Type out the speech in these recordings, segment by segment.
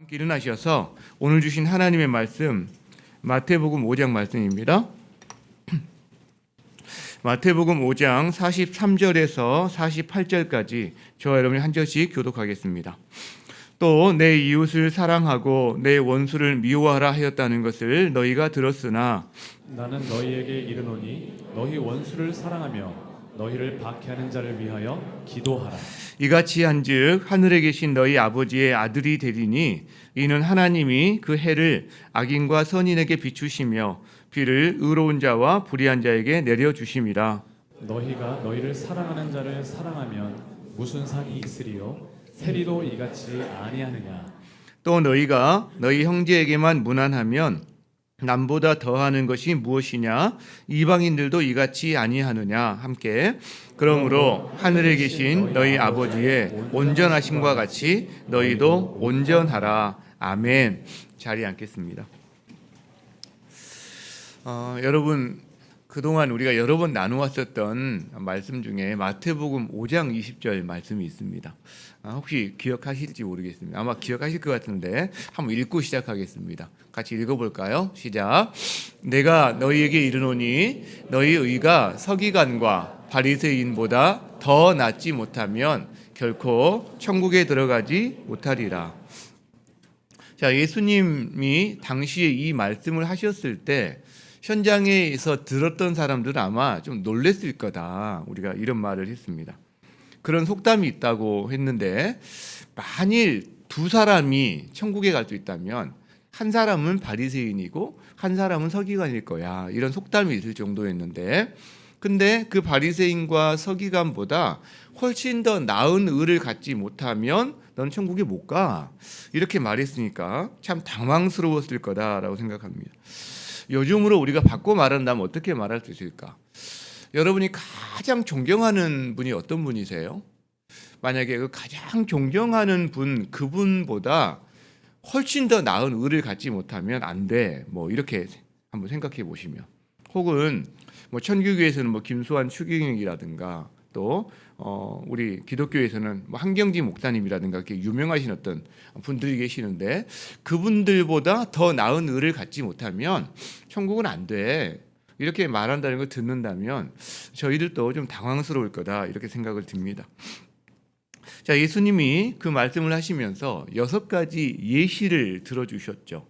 함께 일어나셔서 오늘 주신 하나님의 말씀 마태복음 5장 말씀입니다. 마태복음 5장 43절에서 48절까지 저와 여러분이 한 절씩 교독하겠습니다. 또 내 이웃을 사랑하고 내 원수를 미워하라 하였다는 것을 너희가 들었으나 나는 너희에게 이르노니 너희 원수를 사랑하며 너희를 박해하는 자를 위하여 기도하라. 이같이 한즉 하늘에 계신 너희 아버지의 아들이 되리니 이는 하나님이 그 해를 악인과 선인에게 비추시며 비를 의로운 자와 불의한 자에게 내려 주심이라. 너희가 너희를 사랑하는 자를 사랑하면 무슨 상이 있으리요? 세리도 이같이 아니하느냐? 또 너희가 너희 형제에게만 무난하면 남보다 더하는 것이 무엇이냐? 이방인들도 이같이 아니하느냐? 함께 그러므로 하늘에 계신 너희 아버지의 온전하심과 같이 너희도 온전하라. 아멘. 자리에 앉겠습니다. 여러분 그동안 우리가 여러 번 나누었었던 말씀 중에 마태복음 5장 20절 말씀이 있습니다. 혹시 기억하실지 모르겠습니다. 아마 기억하실 것 같은데 한번 읽고 시작하겠습니다. 같이 읽어볼까요? 시작. 내가 너희에게 이르노니 너희 의가 서기관과 바리새인보다 더 낫지 못하면 결코 천국에 들어가지 못하리라. 자, 예수님이 당시에 이 말씀을 하셨을 때 현장에서 들었던 사람들은 아마 좀 놀랬을 거다. 우리가 이런 말을 했습니다. 그런 속담이 있다고 했는데 만일 두 사람이 천국에 갈 수 있다면 한 사람은 바리새인이고 한 사람은 서기관일 거야. 이런 속담이 있을 정도였는데 근데 그 바리새인과 서기관보다 훨씬 더 나은 의를 갖지 못하면 넌 천국에 못 가. 이렇게 말했으니까 참 당황스러웠을 거다라고 생각합니다. 요즘으로 우리가 바꿔 말한다면 어떻게 말할 수 있을까? 여러분이 가장 존경하는 분이 어떤 분이세요? 만약에 그 가장 존경하는 분, 그분보다 훨씬 더 나은 의를 갖지 못하면 안 돼. 뭐 이렇게 한번 생각해 보시면. 혹은 뭐 천주교에서는 뭐 김수환 추기경이라든가 또 우리 기독교에서는 뭐 한경지 목사님이라든가 이렇게 유명하신 어떤 분들이 계시는데 그분들보다 더 나은 의를 갖지 못하면 천국은 안 돼. 이렇게 말한다는 걸 듣는다면 저희들도 좀 당황스러울 거다 이렇게 생각을 듭니다. 자, 예수님이 그 말씀을 하시면서 6가지 예시를 들어주셨죠.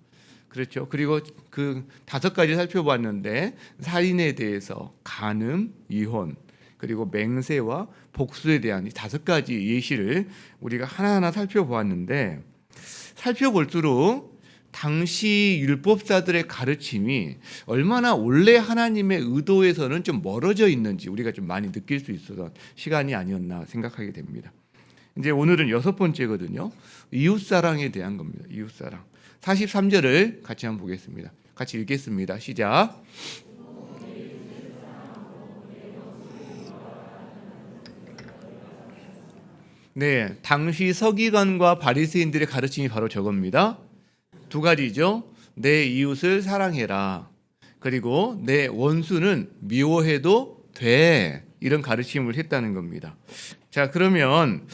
그렇죠. 그리고 그 5가지 살펴봤는데 살인에 대해서 간음, 이혼, 그리고 맹세와 복수에 대한 이 5가지 예시를 우리가 하나하나 살펴보았는데 살펴볼수록 당시 율법사들의 가르침이 얼마나 원래 하나님의 의도에서는 좀 멀어져 있는지 우리가 좀 많이 느낄 수 있어서 시간이 아니었나 생각하게 됩니다. 이제 오늘은 6번째거든요. 이웃사랑에 대한 겁니다. 이웃사랑. 43절을 같이 한번 보겠습니다. 같이 읽겠습니다. 시작. 네, 당시 서기관과 바리새인들의 가르침이 바로 저겁니다. 2가지죠. 내 이웃을 사랑해라. 그리고 내 원수는 미워해도 돼. 이런 가르침을 했다는 겁니다. 자, 그러면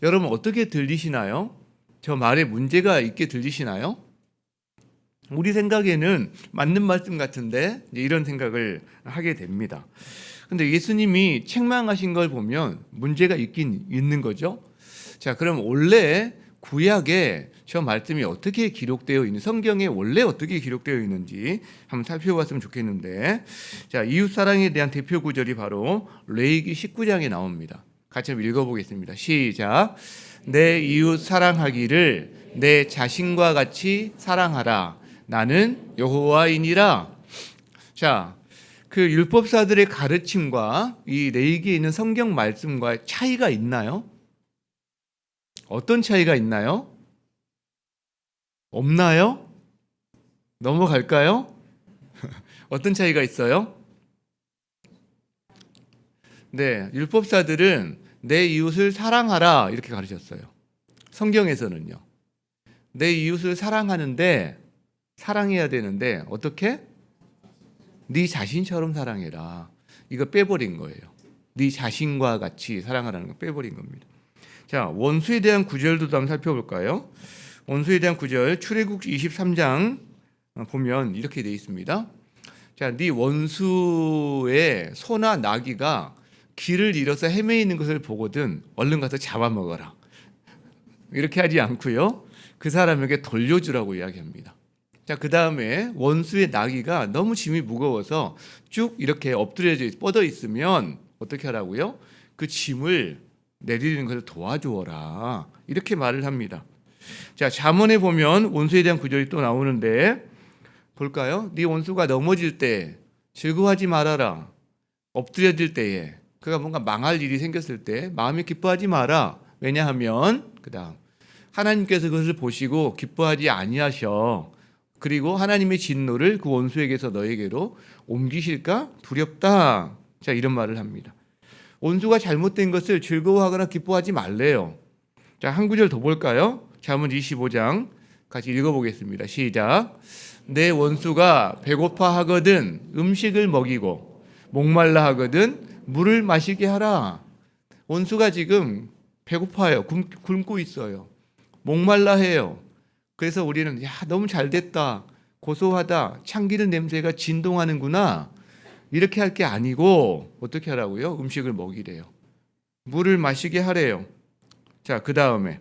여러분 어떻게 들리시나요? 저 말에 문제가 있게 들리시나요? 우리 생각에는 맞는 말씀 같은데 이런 생각을 하게 됩니다. 근데 예수님이 책망하신 걸 보면 문제가 있긴 있는 거죠. 자, 그럼 원래 구약에 저 말씀이 어떻게 기록되어 있는 성경에 원래 어떻게 기록되어 있는지 한번 살펴봤으면 좋겠는데 자, 이웃사랑에 대한 대표 구절이 바로 레위기 19장에 나옵니다. 같이 한번 읽어보겠습니다. 시작. 내 이웃 사랑하기를 내 자신과 같이 사랑하라. 나는 여호와이니라. 자, 그 율법사들의 가르침과 이 레위기에 있는 성경 말씀과 차이가 있나요? 어떤 차이가 있나요? 없나요? 넘어갈까요? 어떤 차이가 있어요? 네, 율법사들은 내 이웃을 사랑하라 이렇게 가르쳤어요. 성경에서는요. 내 이웃을 사랑하는데 사랑해야 되는데 어떻게? 네 자신처럼 사랑해라. 이거 빼버린 거예요. 네 자신과 같이 사랑하라는 거 빼버린 겁니다. 자, 원수에 대한 구절도 한번 살펴볼까요? 원수에 대한 구절 출애굽 23장 보면 이렇게 되어 있습니다. 자, 네 원수의 소나 나귀가 길을 잃어서 헤매이는 것을 보거든 얼른 가서 잡아먹어라. 이렇게 하지 않고요. 그 사람에게 돌려주라고 이야기합니다. 자, 그 다음에 원수의 나귀가 너무 짐이 무거워서 쭉 이렇게 엎드려져 뻗어 있으면 어떻게 하라고요? 그 짐을 내리는 것을 도와주어라. 이렇게 말을 합니다. 자, 잠언에 보면 원수에 대한 구절이 또 나오는데 볼까요? 네 원수가 넘어질 때 즐거워하지 말아라. 엎드려질 때에 그가 뭔가 망할 일이 생겼을 때 마음이 기뻐하지 마라. 왜냐하면 그다음 하나님께서 그것을 보시고 기뻐하지 아니하셔. 그리고 하나님의 진노를 그 원수에게서 너에게로 옮기실까 두렵다. 자, 이런 말을 합니다. 원수가 잘못된 것을 즐거워하거나 기뻐하지 말래요. 자, 한 구절 더 볼까요? 잠언 25장 같이 읽어보겠습니다. 시작. 내 원수가 배고파 하거든 음식을 먹이고 목말라 하거든 물을 마시게 하라. 원수가 지금 배고파요. 굶고 있어요. 목말라 해요. 그래서 우리는 야, 너무 잘 됐다. 고소하다. 참기름 냄새가 진동하는구나. 이렇게 할 게 아니고 어떻게 하라고요? 음식을 먹이래요. 물을 마시게 하래요. 자, 그 다음에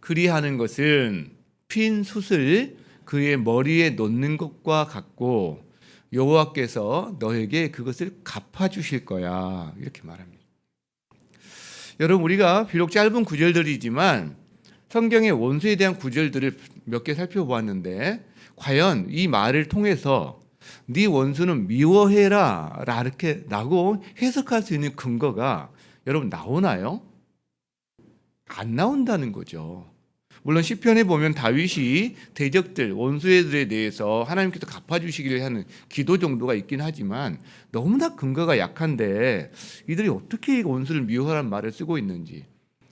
그리하는 것은 핀 숯을 그의 머리에 놓는 것과 같고 여호와께서 너에게 그것을 갚아주실 거야. 이렇게 말합니다. 여러분, 우리가 비록 짧은 구절들이지만 성경의 원수에 대한 구절들을 몇 개 살펴보았는데 과연 이 말을 통해서 네 원수는 미워해라 라고 해석할 수 있는 근거가 여러분 나오나요? 안 나온다는 거죠. 물론 시편에 보면 다윗이 대적들 원수들에 대해서 하나님께서 갚아주시기를 하는 기도 정도가 있긴 하지만 너무나 근거가 약한데 이들이 어떻게 원수를 미워하라는 말을 쓰고 있는지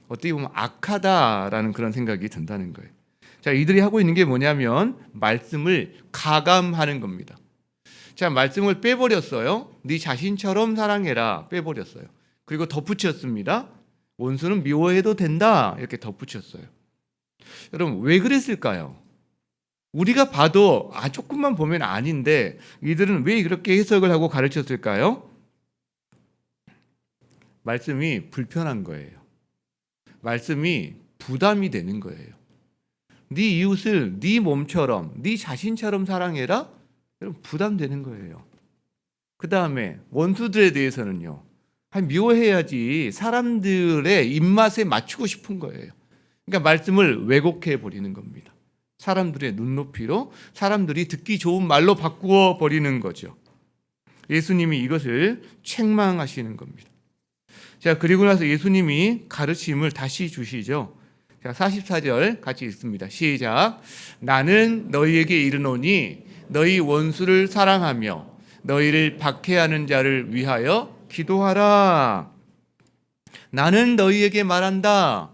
어떻게 보면 악하다라는 그런 생각이 든다는 거예요. 자, 이들이 하고 있는 게 뭐냐면 말씀을 가감하는 겁니다. 자, 말씀을 빼버렸어요. 네 자신처럼 사랑해라 빼버렸어요. 그리고 덧붙였습니다. 원수는 미워해도 된다 이렇게 덧붙였어요. 여러분, 왜 그랬을까요? 우리가 봐도 조금만 보면 아닌데 이들은 왜 그렇게 해석을 하고 가르쳤을까요? 말씀이 불편한 거예요. 말씀이 부담이 되는 거예요. 네 이웃을 네 몸처럼 네 자신처럼 사랑해라? 여러분, 부담되는 거예요. 그 다음에 원수들에 대해서는요, 미워해야지 사람들의 입맛에 맞추고 싶은 거예요. 그러니까 말씀을 왜곡해 버리는 겁니다. 사람들의 눈높이로 사람들이 듣기 좋은 말로 바꾸어 버리는 거죠. 예수님이 이것을 책망하시는 겁니다. 자, 그리고 나서 예수님이 가르침을 다시 주시죠. 자, 44절 같이 읽습니다. 시작. 나는 너희에게 이르노니 너희 원수를 사랑하며 너희를 박해하는 자를 위하여 기도하라. 나는 너희에게 말한다.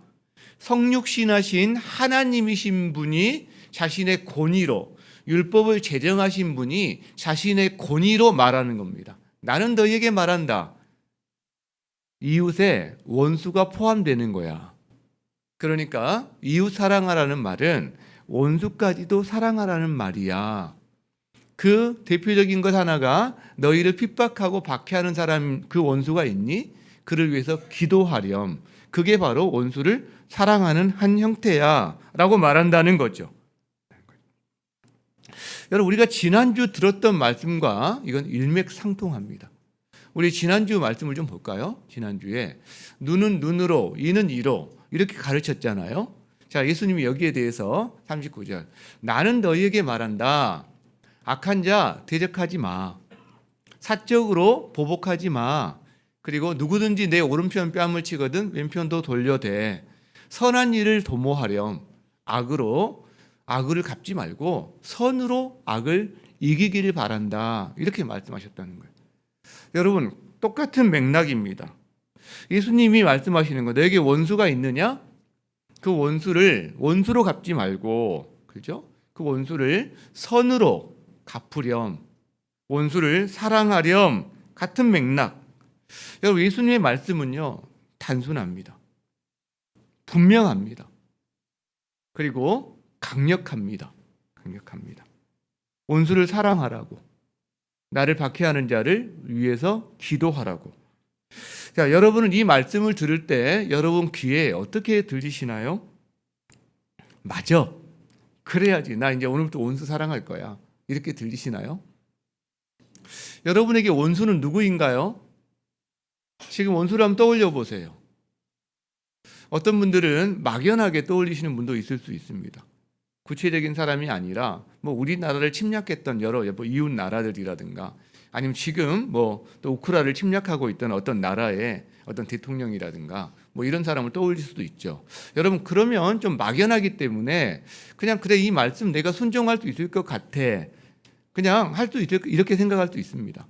성육신하신 하나님이신 분이 자신의 권위로 율법을 제정하신 분이 자신의 권위로 말하는 겁니다. 나는 너희에게 말한다. 이웃에 원수가 포함되는 거야. 그러니까 이웃 사랑하라는 말은 원수까지도 사랑하라는 말이야. 그 대표적인 것 하나가 너희를 핍박하고 박해하는 사람, 그 원수가 있니? 그를 위해서 기도하렴. 그게 바로 원수를 사랑하는 한 형태야 라고 말한다는 거죠. 여러분, 우리가 지난주 들었던 말씀과 이건 일맥상통합니다. 우리 지난주 말씀을 좀 볼까요? 지난주에 눈은 눈으로, 이는 이로 이렇게 가르쳤잖아요. 자, 예수님이 여기에 대해서 39절 나는 너희에게 말한다. 악한 자 대적하지 마. 사적으로 보복하지 마. 그리고 누구든지 내 오른편 뺨을 치거든 왼편도 돌려대. 선한 일을 도모하렴. 악을 갚지 말고 선으로 악을 이기기를 바란다. 이렇게 말씀하셨다는 거예요. 여러분, 똑같은 맥락입니다. 예수님이 말씀하시는 거, 너에게 원수가 있느냐? 그 원수를 원수로 갚지 말고, 그죠? 그 원수를 선으로 갚으렴. 원수를 사랑하렴. 같은 맥락. 여러분, 예수님의 말씀은요, 단순합니다. 분명합니다. 그리고 강력합니다. 강력합니다. 원수를 사랑하라고, 나를 박해하는 자를 위해서 기도하라고. 자, 여러분은 이 말씀을 들을 때 여러분 귀에 어떻게 들리시나요? 맞아, 그래야지, 나 이제 오늘부터 원수 사랑할 거야, 이렇게 들리시나요? 여러분에게 원수는 누구인가요? 지금 원수를 한번 떠올려 보세요. 어떤 분들은 막연하게 떠올리시는 분도 있을 수 있습니다. 구체적인 사람이 아니라 뭐 우리나라를 침략했던 여러 이웃 나라들이라든가, 아니면 지금 뭐 또 우크라이나를 침략하고 있던 어떤 나라의 어떤 대통령이라든가 뭐 이런 사람을 떠올릴 수도 있죠. 여러분, 그러면 좀 막연하기 때문에 그냥 그래, 이 말씀 내가 순종할 수 있을 것 같아, 그냥 할 수 있을, 이렇게 생각할 수 있습니다.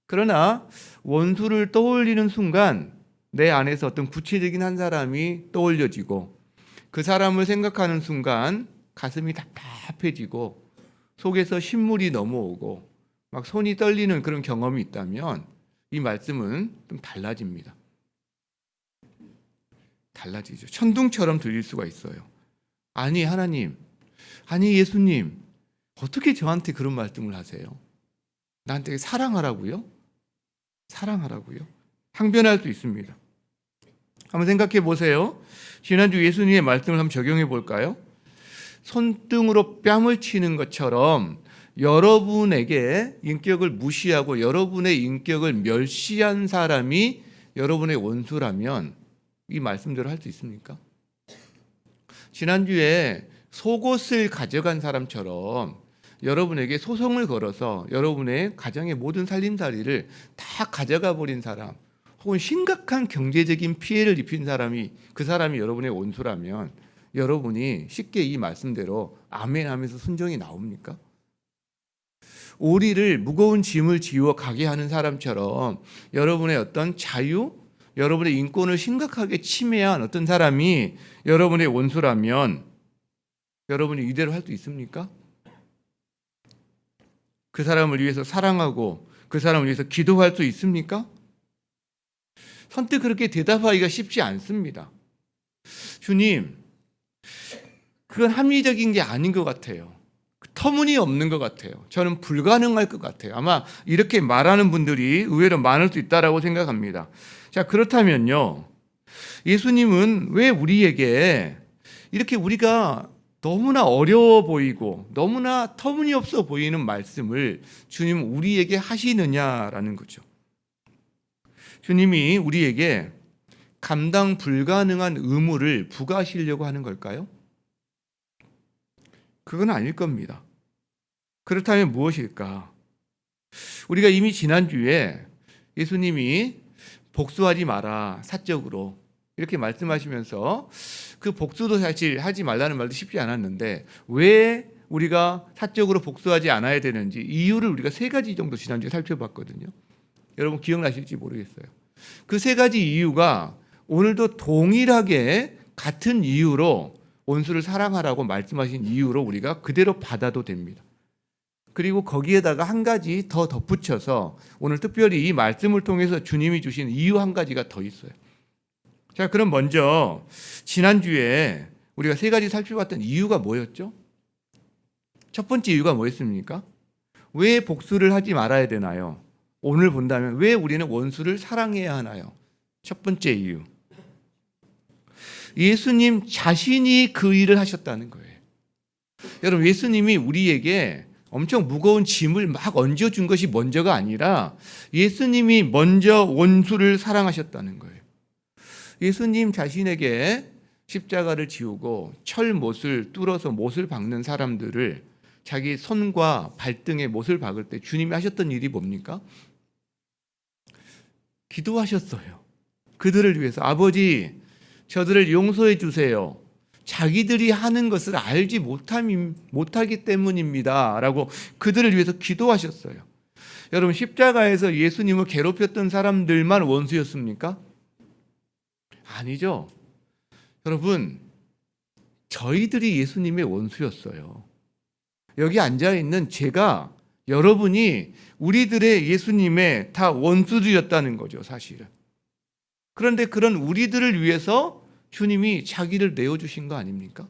그러나 원수를 떠올리는 순간 내 안에서 어떤 구체적인 한 사람이 떠올려지고, 그 사람을 생각하는 순간 가슴이 답답해지고 속에서 신물이 넘어오고 막 손이 떨리는 그런 경험이 있다면 이 말씀은 좀 달라집니다. 달라지죠. 천둥처럼 들릴 수가 있어요. 아니 하나님, 아니 예수님, 어떻게 저한테 그런 말씀을 하세요? 나한테 사랑하라고요? 사랑하라고요? 항변할 수 있습니다. 한번 생각해 보세요. 지난주 예수님의 말씀을 한번 적용해 볼까요? 손등으로 뺨을 치는 것처럼 여러분에게 인격을 무시하고 여러분의 인격을 멸시한 사람이 여러분의 원수라면 이 말씀대로 할 수 있습니까? 지난주에 속옷을 가져간 사람처럼 여러분에게 소송을 걸어서 여러분의 가정의 모든 살림살이를 다 가져가 버린 사람, 혹은 심각한 경제적인 피해를 입힌 사람이, 그 사람이 여러분의 원수라면 여러분이 쉽게 이 말씀대로 아멘 하면서 순종이 나옵니까? 오리를, 무거운 짐을 지워 가게 하는 사람처럼 여러분의 어떤 자유, 여러분의 인권을 심각하게 침해한 어떤 사람이 여러분의 원수라면 여러분이 이대로 할 수 있습니까? 그 사람을 위해서 사랑하고 그 사람을 위해서 기도할 수 있습니까? 선뜻 그렇게 대답하기가 쉽지 않습니다. 주님, 그건 합리적인 게 아닌 것 같아요. 터무니없는 것 같아요. 저는 불가능할 것 같아요. 아마 이렇게 말하는 분들이 의외로 많을 수 있다라고 생각합니다. 자, 그렇다면요, 예수님은 왜 우리에게 이렇게 우리가 너무나 어려워 보이고 너무나 터무니없어 보이는 말씀을 주님 우리에게 하시느냐라는 거죠. 주님이 우리에게 감당 불가능한 의무를 부과하시려고 하는 걸까요? 그건 아닐 겁니다. 그렇다면 무엇일까? 우리가 이미 지난주에 예수님이 복수하지 마라, 사적으로 이렇게 말씀하시면서 그 복수도 사실 하지 말라는 말도 쉽지 않았는데 왜 우리가 사적으로 복수하지 않아야 되는지 이유를 우리가 3가지 정도 지난주에 살펴봤거든요. 여러분 기억나실지 모르겠어요. 그 3가지 이유가 오늘도 동일하게 같은 이유로 원수를 사랑하라고 말씀하신 이유로 우리가 그대로 받아도 됩니다. 그리고 거기에다가 한 가지 더 덧붙여서 오늘 특별히 이 말씀을 통해서 주님이 주신 이유 한 가지가 더 있어요. 자, 그럼 먼저 지난주에 우리가 3가지 살펴봤던 이유가 뭐였죠? 첫 번째 이유가 뭐였습니까? 왜 복수를 하지 말아야 되나요? 오늘 본다면 왜 우리는 원수를 사랑해야 하나요? 첫 번째 이유, 예수님 자신이 그 일을 하셨다는 거예요. 여러분, 예수님이 우리에게 엄청 무거운 짐을 막 얹어준 것이 먼저가 아니라 예수님이 먼저 원수를 사랑하셨다는 거예요. 예수님 자신에게 십자가를 지우고 철못을 뚫어서 못을 박는 사람들을 자기 손과 발등에 못을 박을 때 주님이 하셨던 일이 뭡니까? 기도하셨어요. 그들을 위해서 아버지, 저들을 용서해 주세요. 자기들이 하는 것을 알지 못하기 때문입니다 라고 그들을 위해서 기도하셨어요. 여러분, 십자가에서 예수님을 괴롭혔던 사람들만 원수였습니까? 아니죠. 여러분, 저희들이 예수님의 원수였어요. 여기 앉아있는 제가, 여러분이 우리들의 예수님의 다 원수들이었다는 거죠, 사실은. 그런데 그런 우리들을 위해서 주님이 자기를 내어주신 거 아닙니까?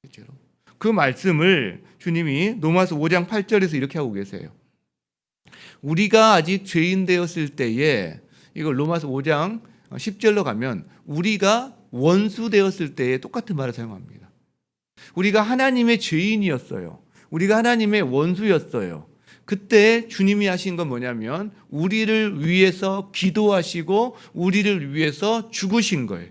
실제로. 그 말씀을 주님이 로마서 5장 8절에서 이렇게 하고 계세요. 우리가 아직 죄인 되었을 때에, 이걸 로마서 5장 10절로 가면 우리가 원수 되었을 때에 똑같은 말을 사용합니다. 우리가 하나님의 죄인이었어요. 우리가 하나님의 원수였어요. 그때 주님이 하신 건 뭐냐면 우리를 위해서 기도하시고 우리를 위해서 죽으신 거예요.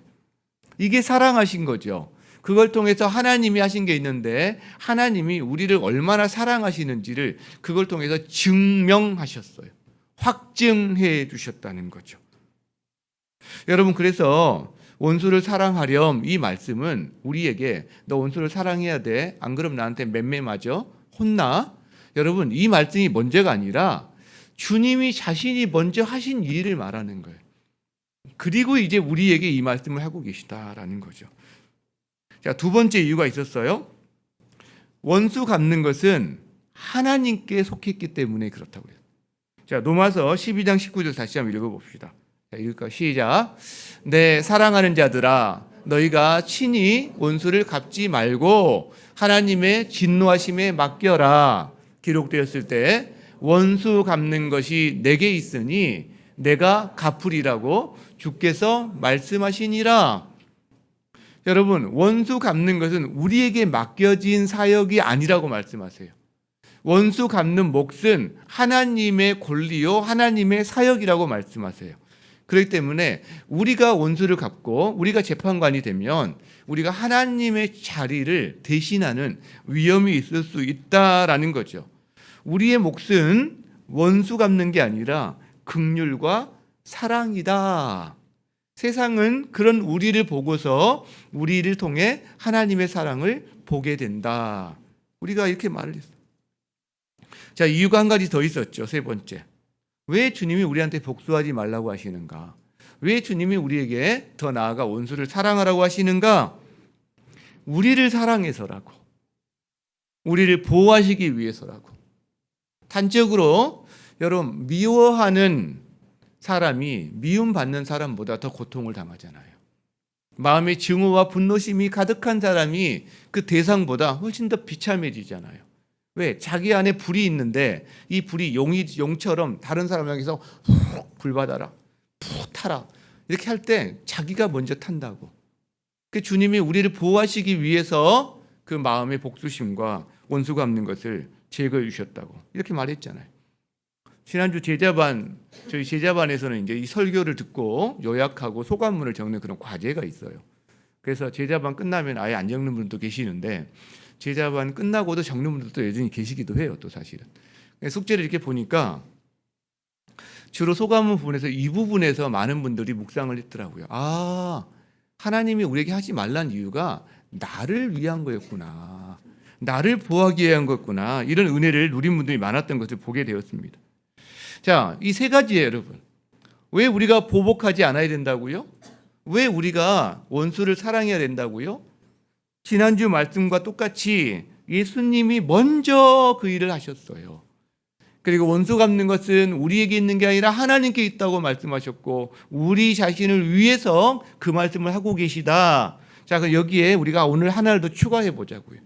이게 사랑하신 거죠. 그걸 통해서 하나님이 하신 게 있는데 하나님이 우리를 얼마나 사랑하시는지를 그걸 통해서 증명하셨어요. 확증해 주셨다는 거죠. 여러분, 그래서 원수를 사랑하렴, 이 말씀은 우리에게 너 원수를 사랑해야 돼, 안 그럼 나한테 맴매 맞아, 혼나. 여러분, 이 말씀이 먼저가 아니라 주님이 자신이 먼저 하신 일을 말하는 거예요. 그리고 이제 우리에게 이 말씀을 하고 계시다라는 거죠. 자, 두 번째 이유가 있었어요. 원수 갚는 것은 하나님께 속했기 때문에 그렇다고요. 자, 로마서 12장 19절 다시 한번 읽어봅시다. 자, 읽을까? 시작. 내 사랑하는 자들아, 너희가 친히 원수를 갚지 말고 하나님의 진노하심에 맡겨라. 기록되었을 때 원수 갚는 것이 내게 있으니 내가 갚으리라고 주께서 말씀하시니라. 여러분, 원수 갚는 것은 우리에게 맡겨진 사역이 아니라고 말씀하세요. 원수 갚는 몫은 하나님의 권리요, 하나님의 사역이라고 말씀하세요. 그렇기 때문에 우리가 원수를 갚고 우리가 재판관이 되면 우리가 하나님의 자리를 대신하는 위험이 있을 수 있다라는 거죠. 우리의 몫은 원수 갚는 게 아니라 긍휼과 사랑이다. 세상은 그런 우리를 보고서 우리를 통해 하나님의 사랑을 보게 된다. 우리가 이렇게 말을 했어요. 자, 이유가 한 가지 더 있었죠. 세 번째. 왜 주님이 우리한테 복수하지 말라고 하시는가? 왜 주님이 우리에게 더 나아가 원수를 사랑하라고 하시는가? 우리를 사랑해서라고. 우리를 보호하시기 위해서라고. 단적으로 여러분, 미워하는 사람이 미움받는 사람보다 더 고통을 당하잖아요. 마음에 증오와 분노심이 가득한 사람이 그 대상보다 훨씬 더 비참해지잖아요. 왜? 자기 안에 불이 있는데 이 불이 용처럼 다른 사람 향해서 훅 불받아라, 푹 타라, 이렇게 할 때 자기가 먼저 탄다고. 그 주님이 우리를 보호하시기 위해서 그 마음의 복수심과 원수 갚는 것을 제거해 주셨다고 이렇게 말했잖아요. 지난주 저희 제자반에서는 이제 이 설교를 듣고 요약하고 소감문을 적는 그런 과제가 있어요. 그래서 제자반 끝나면 아예 안 적는 분도 계시는데 제자반 끝나고도 적는 분들도 여전히 계시기도 해요. 또 사실은 숙제를 이렇게 보니까 주로 소감문 부분에서 이 부분에서 많은 분들이 묵상을 했더라고요. 아, 하나님이 우리에게 하지 말란 이유가 나를 위한 거였구나, 나를 보호하기 위한 거였구나, 이런 은혜를 누린 분들이 많았던 것을 보게 되었습니다. 자, 이 세 가지예요, 여러분. 왜 우리가 보복하지 않아야 된다고요? 왜 우리가 원수를 사랑해야 된다고요? 지난주 말씀과 똑같이 예수님이 먼저 그 일을 하셨어요. 그리고 원수 갚는 것은 우리에게 있는 게 아니라 하나님께 있다고 말씀하셨고 우리 자신을 위해서 그 말씀을 하고 계시다. 자, 그럼 여기에 우리가 오늘 하나를 더 추가해 보자고요.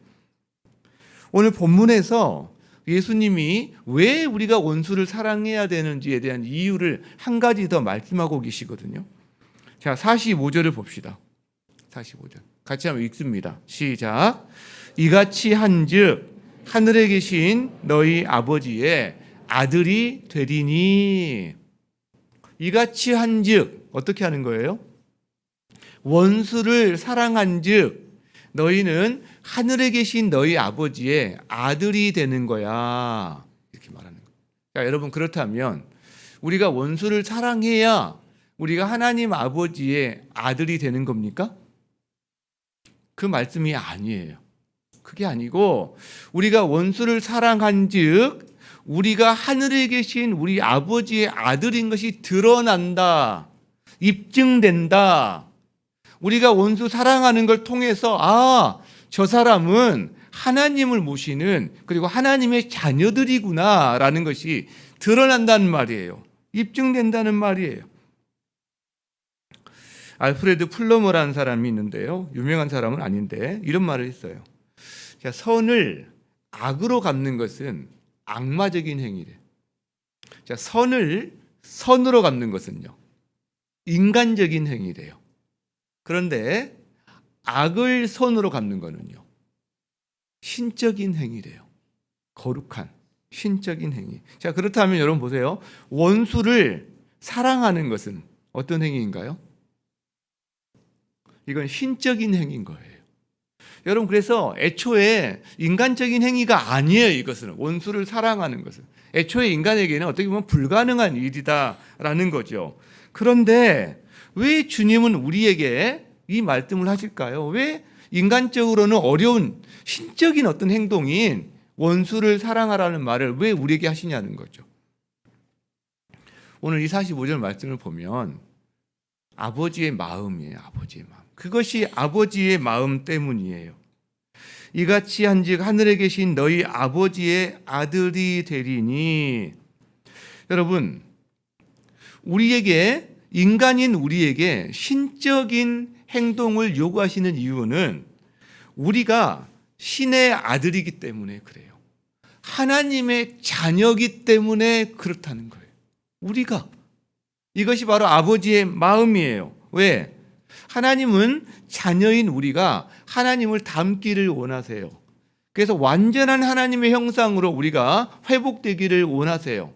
오늘 본문에서 예수님이 왜 우리가 원수를 사랑해야 되는지에 대한 이유를 한 가지 더 말씀하고 계시거든요. 자, 45절을 봅시다. 45절. 같이 한번 읽습니다. 시작. 이같이 한즉 하늘에 계신 너희 아버지의 아들이 되리니. 이같이 한즉 어떻게 하는 거예요? 원수를 사랑한즉 너희는 하늘에 계신 너희 아버지의 아들이 되는 거야. 이렇게 말하는 거예요. 자, 여러분, 그렇다면 우리가 원수를 사랑해야 우리가 하나님 아버지의 아들이 되는 겁니까? 그 말씀이 아니에요. 그게 아니고 우리가 원수를 사랑한즉 우리가 하늘에 계신 우리 아버지의 아들인 것이 드러난다, 입증된다. 우리가 원수 사랑하는 걸 통해서 아, 저 사람은 하나님을 모시는 그리고 하나님의 자녀들이구나라는 것이 드러난다는 말이에요. 입증된다는 말이에요. 알프레드 플러머라는 사람이 있는데요. 유명한 사람은 아닌데 이런 말을 했어요. 자, 선을 악으로 갚는 것은 악마적인 행위래. 자, 선을 선으로 갚는 것은요, 인간적인 행위래요. 그런데 악을 선으로 갚는 거는요, 신적인 행위래요. 거룩한 신적인 행위. 자, 그렇다면 여러분 보세요. 원수를 사랑하는 것은 어떤 행위인가요? 이건 신적인 행위인 거예요. 여러분, 그래서 애초에 인간적인 행위가 아니에요. 이것은 원수를 사랑하는 것은 애초에 인간에게는 어떻게 보면 불가능한 일이다라는 거죠. 그런데 왜 주님은 우리에게 이 말씀을 하실까요? 왜 인간적으로는 어려운 신적인 어떤 행동인 원수를 사랑하라는 말을 왜 우리에게 하시냐는 거죠. 오늘 이 45절 말씀을 보면 아버지의 마음이에요. 아버지의 마음. 그것이 아버지의 마음 때문이에요. 이같이 한즉 하늘에 계신 너희 아버지의 아들이 되리니. 여러분, 우리에게, 인간인 우리에게 신적인 행동을 요구하시는 이유는 우리가 신의 아들이기 때문에 그래요. 하나님의 자녀이기 때문에 그렇다는 거예요. 우리가. 이것이 바로 아버지의 마음이에요. 왜? 하나님은 자녀인 우리가 하나님을 닮기를 원하세요. 그래서 완전한 하나님의 형상으로 우리가 회복되기를 원하세요.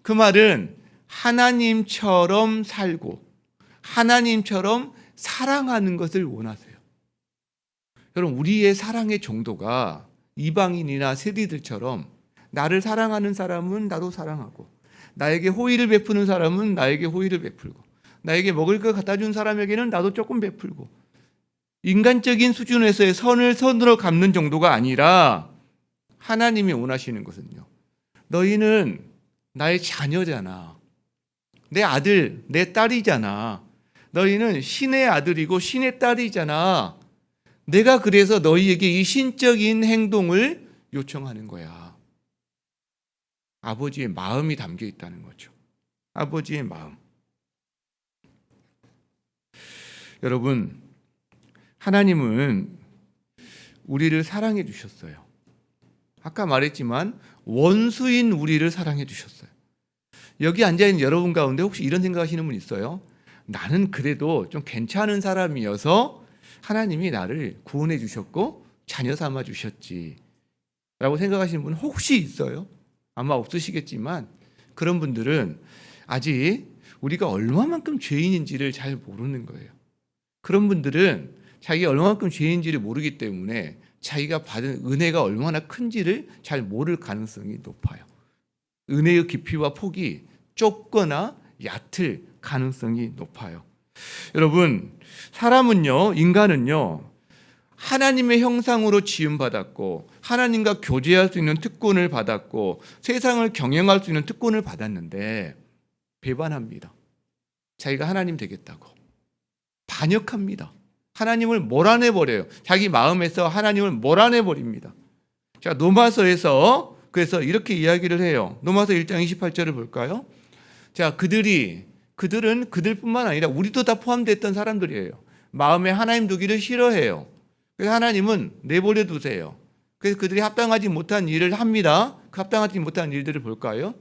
그 말은 하나님처럼 살고 하나님처럼 사랑하는 것을 원하세요. 여러분, 우리의 사랑의 정도가 이방인이나 세리들처럼 나를 사랑하는 사람은 나도 사랑하고, 나에게 호의를 베푸는 사람은 나에게 호의를 베풀고, 나에게 먹을 거 갖다 준 사람에게는 나도 조금 베풀고, 인간적인 수준에서의 선을 선으로 갚는 정도가 아니라 하나님이 원하시는 것은요, 너희는 나의 자녀잖아. 내 아들, 내 딸이잖아. 너희는 신의 아들이고 신의 딸이잖아. 내가 그래서 너희에게 이 신적인 행동을 요청하는 거야. 아버지의 마음이 담겨 있다는 거죠. 아버지의 마음. 여러분, 하나님은 우리를 사랑해 주셨어요. 아까 말했지만 원수인 우리를 사랑해 주셨어요. 여기 앉아있는 여러분 가운데 혹시 이런 생각하시는 분 있어요? 나는 그래도 좀 괜찮은 사람이어서 하나님이 나를 구원해 주셨고 자녀 삼아 주셨지 라고 생각하시는 분 혹시 있어요? 아마 없으시겠지만 그런 분들은 아직 우리가 얼마만큼 죄인인지를 잘 모르는 거예요. 그런 분들은 자기가 얼마만큼 죄인인지를 모르기 때문에 자기가 받은 은혜가 얼마나 큰지를 잘 모를 가능성이 높아요. 은혜의 깊이와 폭이 좁거나 얕을 가능성이 높아요. 여러분, 사람은요, 인간은요, 하나님의 형상으로 지음받았고 하나님과 교제할 수 있는 특권을 받았고 세상을 경영할 수 있는 특권을 받았는데 배반합니다. 자기가 하나님 되겠다고 반역합니다. 하나님을 몰아내버려요. 자기 마음에서 하나님을 몰아내버립니다. 자, 로마서에서 그래서 이렇게 이야기를 해요. 로마서 1장 28절을 볼까요? 자, 그들은 그들뿐만 아니라 우리도 다 포함됐던 사람들이에요. 마음에 하나님 두기를 싫어해요. 그래서 하나님은 내버려 두세요. 그래서 그들이 합당하지 못한 일을 합니다. 그 합당하지 못한 일들을 볼까요?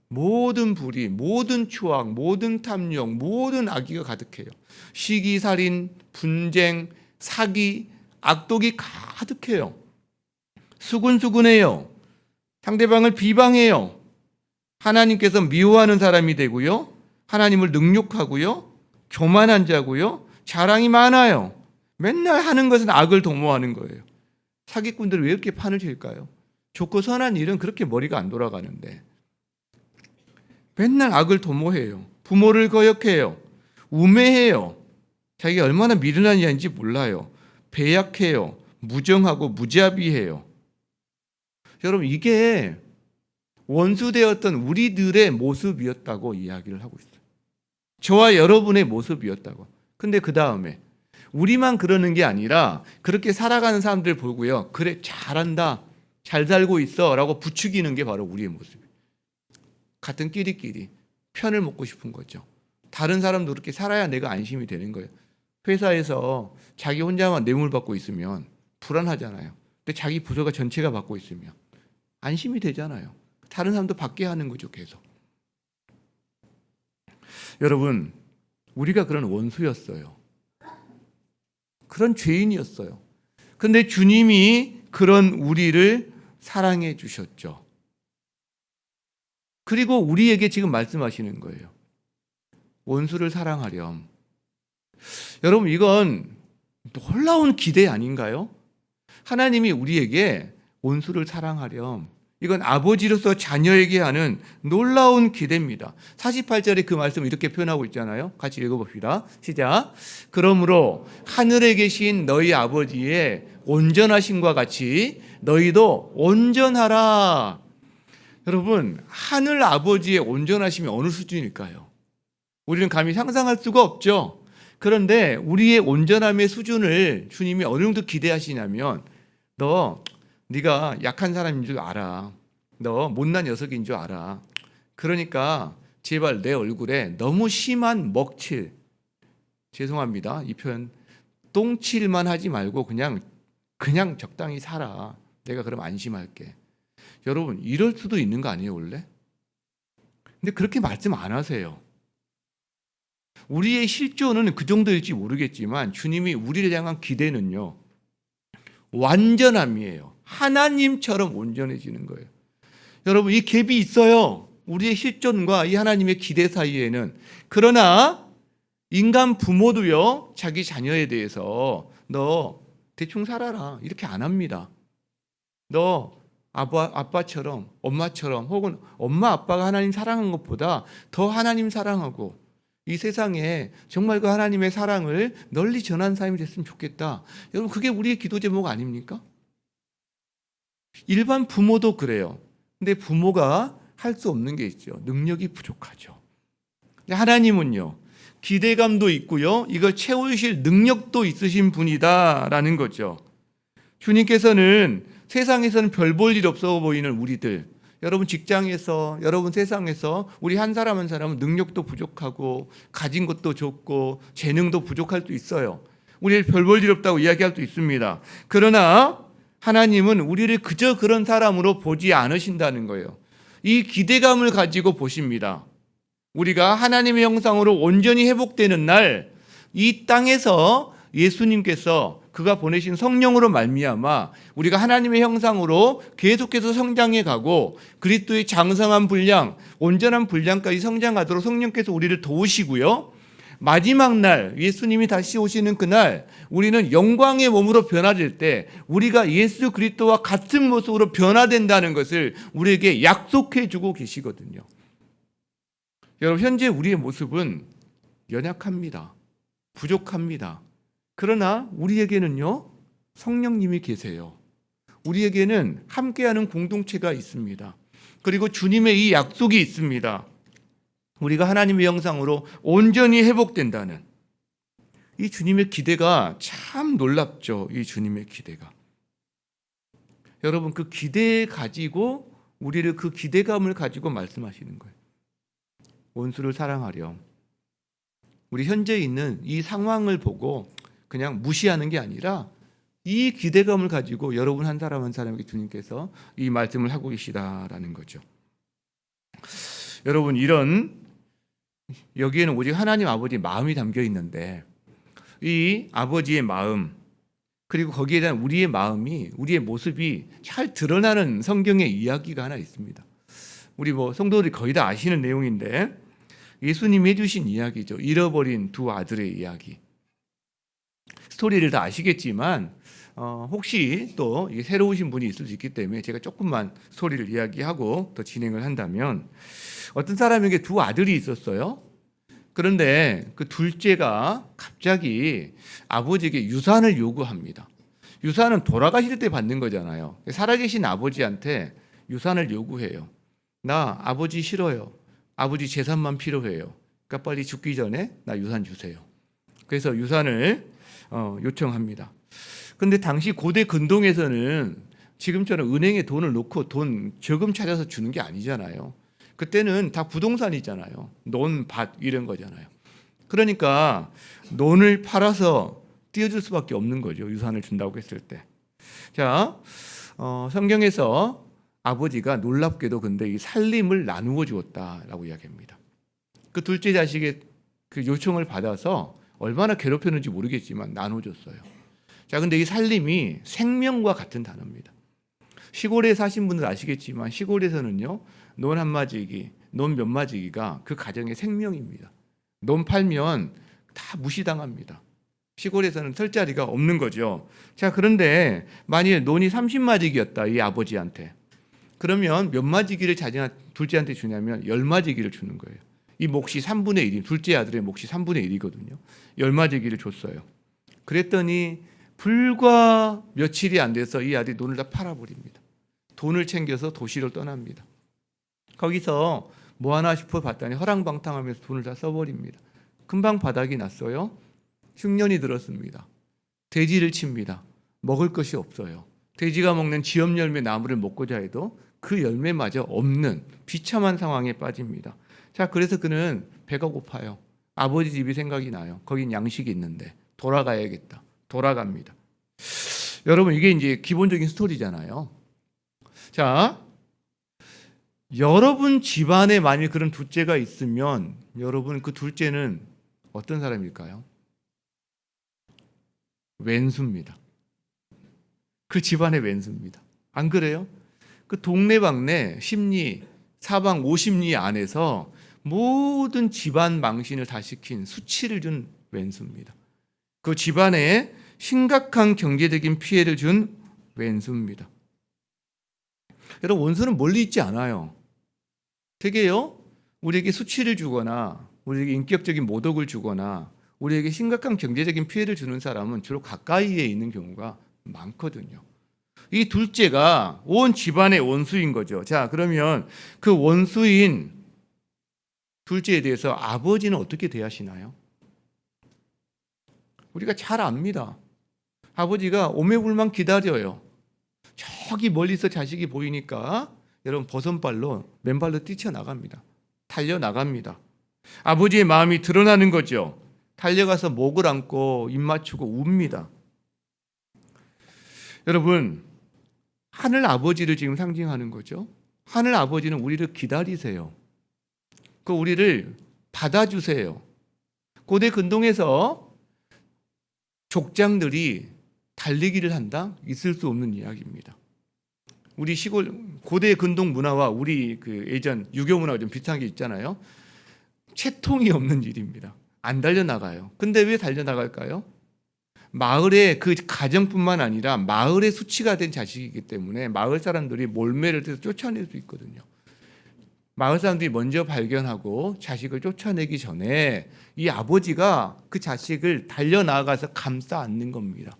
모든 불의, 모든 추악, 모든 탐욕, 모든 악의가 가득해요. 시기, 살인, 분쟁, 사기, 악독이 가득해요. 수군수군해요. 상대방을 비방해요. 하나님께서 미워하는 사람이 되고요. 하나님을 능욕하고요. 교만한 자고요. 자랑이 많아요. 맨날 하는 것은 악을 도모하는 거예요. 사기꾼들은 왜 이렇게 판을 칠까요? 좋고 선한 일은 그렇게 머리가 안 돌아가는데 맨날 악을 도모해요. 부모를 거역해요. 우매해요. 자기가 얼마나 미련한 자인지 몰라요. 배약해요. 무정하고 무자비해요. 여러분, 이게 원수되었던 우리들의 모습이었다고 이야기를 하고 있어요. 저와 여러분의 모습이었다고. 근데 그 다음에 우리만 그러는 게 아니라 그렇게 살아가는 사람들 보고요. 그래, 잘한다. 잘 살고 있어. 라고 부추기는 게 바로 우리의 모습이에요. 같은 끼리끼리 편을 먹고 싶은 거죠. 다른 사람도 그렇게 살아야 내가 안심이 되는 거예요. 회사에서 자기 혼자만 뇌물 받고 있으면 불안하잖아요. 근데 자기 부서가 전체가 받고 있으면 안심이 되잖아요. 다른 사람도 받게 하는 거죠, 계속. 여러분, 우리가 그런 원수였어요. 그런 죄인이었어요. 그런데 주님이 그런 우리를 사랑해 주셨죠. 그리고 우리에게 지금 말씀하시는 거예요. 원수를 사랑하렴. 여러분, 이건 놀라운 기대 아닌가요? 하나님이 우리에게 원수를 사랑하렴. 이건 아버지로서 자녀에게 하는 놀라운 기대입니다. 48절에 그 말씀을 이렇게 표현하고 있잖아요. 같이 읽어봅시다. 시작. 그러므로 하늘에 계신 너희 아버지의 온전하심과 같이 너희도 온전하라. 여러분, 하늘 아버지의 온전하심이 어느 수준일까요? 우리는 감히 상상할 수가 없죠. 그런데 우리의 온전함의 수준을 주님이 어느 정도 기대하시냐면, 네가 약한 사람인 줄 알아. 너 못난 녀석인 줄 알아. 그러니까 제발 내 얼굴에 너무 심한 먹칠, 죄송합니다, 이 표현, 똥칠만 하지 말고 그냥 적당히 살아. 내가 그럼 안심할게. 여러분, 이럴 수도 있는 거 아니에요, 원래? 근데 그렇게 말씀 안 하세요. 우리의 실존은 그 정도일지 모르겠지만 주님이 우리를 향한 기대는요, 완전함이에요. 하나님처럼 온전해지는 거예요. 여러분, 이 갭이 있어요. 우리의 실존과 이 하나님의 기대 사이에는. 그러나 인간 부모도요, 자기 자녀에 대해서 너 대충 살아라 이렇게 안 합니다. 너 아빠처럼, 엄마처럼, 혹은 엄마 아빠가 하나님 사랑한 것보다 더 하나님 사랑하고 이 세상에 정말 그 하나님의 사랑을 널리 전하는 사람이 됐으면 좋겠다. 여러분, 그게 우리의 기도 제목 아닙니까? 일반 부모도 그래요. 근데 부모가 할 수 없는 게 있죠. 능력이 부족하죠. 하나님은요, 기대감도 있고요, 이걸 채우실 능력도 있으신 분이다라는 거죠. 주님께서는 세상에서는 별 볼 일 없어 보이는 우리들, 여러분 직장에서, 여러분 세상에서 우리 한 사람 한 사람은 능력도 부족하고 가진 것도 적고 재능도 부족할 수 있어요. 우리를 별 볼 일 없다고 이야기할 수 있습니다. 그러나 하나님은 우리를 그저 그런 사람으로 보지 않으신다는 거예요. 이 기대감을 가지고 보십니다. 우리가 하나님의 형상으로 온전히 회복되는 날, 이 땅에서 예수님께서 그가 보내신 성령으로 말미암아 우리가 하나님의 형상으로 계속해서 성장해 가고 그리스도의 장성한 분량, 온전한 분량까지 성장하도록 성령께서 우리를 도우시고요, 마지막 날 예수님이 다시 오시는 그날 우리는 영광의 몸으로 변화될 때 우리가 예수 그리스도와 같은 모습으로 변화된다는 것을 우리에게 약속해 주고 계시거든요. 여러분, 현재 우리의 모습은 연약합니다. 부족합니다. 그러나 우리에게는요, 성령님이 계세요. 우리에게는 함께하는 공동체가 있습니다. 그리고 주님의 이 약속이 있습니다. 우리가 하나님의 형상으로 온전히 회복된다는 이 주님의 기대가 참 놀랍죠. 이 주님의 기대가. 여러분, 그 기대 가지고 우리를 그 기대감을 가지고 말씀하시는 거예요. 원수를 사랑하렴. 우리 현재 있는 이 상황을 보고 그냥 무시하는 게 아니라 이 기대감을 가지고 여러분 한 사람 한 사람에게 주님께서 이 말씀을 하고 계시다라는 거죠. 여러분, 여기에는 오직 하나님 아버지의 마음이 담겨 있는데 이 아버지의 마음, 그리고 거기에 대한 우리의 마음이, 우리의 모습이 잘 드러나는 성경의 이야기가 하나 있습니다. 우리 성도들이 거의 다 아시는 내용인데 예수님이 해주신 이야기죠. 잃어버린 두 아들의 이야기. 스토리를 다 아시겠지만 혹시 또 새로 오신 분이 있을 수 있기 때문에 제가 조금만 스토리를 이야기하고 더 진행을 한다면, 어떤 사람에게 두 아들이 있었어요. 그런데 그 둘째가 갑자기 아버지에게 유산을 요구합니다. 유산은 돌아가실 때 받는 거잖아요. 살아계신 아버지한테 유산을 요구해요. 나 아버지 싫어요. 아버지 재산만 필요해요. 그러니까 빨리 죽기 전에 나 유산 주세요. 그래서 유산을 요청합니다. 그런데 당시 고대 근동에서는 지금처럼 은행에 돈을 놓고 돈 저금 찾아서 주는 게 아니잖아요. 그때는 다 부동산이잖아요. 논, 밭 이런 거잖아요. 그러니까 논을 팔아서 띄워줄 수밖에 없는 거죠. 유산을 준다고 했을 때. 자, 성경에서 아버지가 놀랍게도 근데 이 살림을 나누어 주었다라고 이야기합니다. 그 둘째 자식의 그 요청을 받아서 얼마나 괴롭혔는지 모르겠지만 나눠줬어요. 자, 근데 이 살림이 생명과 같은 단어입니다. 시골에 사신 분들 아시겠지만 시골에서는요, 논 한 마지기, 논 몇 마지기가 그 가정의 생명입니다. 논 팔면 다 무시당합니다. 시골에서는 설 자리가 없는 거죠. 자, 그런데 만일 논이 30마지기였다, 이 아버지한테. 그러면 몇 마지기를 둘째한테 주냐면 10마지기를 주는 거예요. 이 몫이 3분의 1이, 둘째 아들의 몫이 3분의 1이거든요. 10마지기를 줬어요. 그랬더니 불과 며칠이 안 돼서 이 아들이 논을 다 팔아버립니다. 돈을 챙겨서 도시를 떠납니다. 거기서 뭐 하나 싶어 봤더니 허랑방탕하면서 돈을 다 써버립니다. 금방 바닥이 났어요. 흉년이 들었습니다. 돼지를 칩니다. 먹을 것이 없어요. 돼지가 먹는 지엽열매 나무를 먹고자 해도 그 열매마저 없는 비참한 상황에 빠집니다. 자, 그래서 그는 배가 고파요. 아버지 집이 생각이 나요. 거긴 양식이 있는데 돌아가야겠다. 돌아갑니다. 여러분, 이게 이제 기본적인 스토리잖아요. 자, 여러분 집안에 만일 그런 둘째가 있으면 여러분 그 둘째는 어떤 사람일까요? 왼수입니다. 그 집안의 왼수입니다. 안 그래요? 그 동네방네 심리, 사방 50리 안에서 모든 집안 망신을 다 시킨 수치를 준 왼수입니다. 그 집안에 심각한 경제적인 피해를 준 왼수입니다. 여러분, 원수는 멀리 있지 않아요. 되게요, 우리에게 수치를 주거나 우리에게 인격적인 모독을 주거나 우리에게 심각한 경제적인 피해를 주는 사람은 주로 가까이에 있는 경우가 많거든요. 이 둘째가 온 집안의 원수인 거죠. 자, 그러면 그 원수인 둘째에 대해서 아버지는 어떻게 대하시나요? 우리가 잘 압니다. 아버지가 오매불만 기다려요. 저기 멀리서 자식이 보이니까 여러분 버선발로 맨발로 뛰쳐나갑니다. 달려나갑니다. 아버지의 마음이 드러나는 거죠. 달려가서 목을 안고 입 맞추고 웁니다. 여러분, 하늘 아버지를 지금 상징하는 거죠. 하늘 아버지는 우리를 기다리세요. 그 우리를 받아주세요. 고대 근동에서 족장들이 달리기를 한다? 있을 수 없는 이야기입니다. 우리 시골 고대 근동 문화와 우리 그 예전 유교 문화가 좀 비슷한 게 있잖아요. 채통이 없는 일입니다. 안 달려나가요. 근데 왜 달려나갈까요? 마을의 그 가정뿐만 아니라 마을의 수치가 된 자식이기 때문에 마을 사람들이 몰매를 해서 쫓아낼 수 있거든요. 마을 사람들이 먼저 발견하고 자식을 쫓아내기 전에 이 아버지가 그 자식을 달려나가서 감싸 안는 겁니다.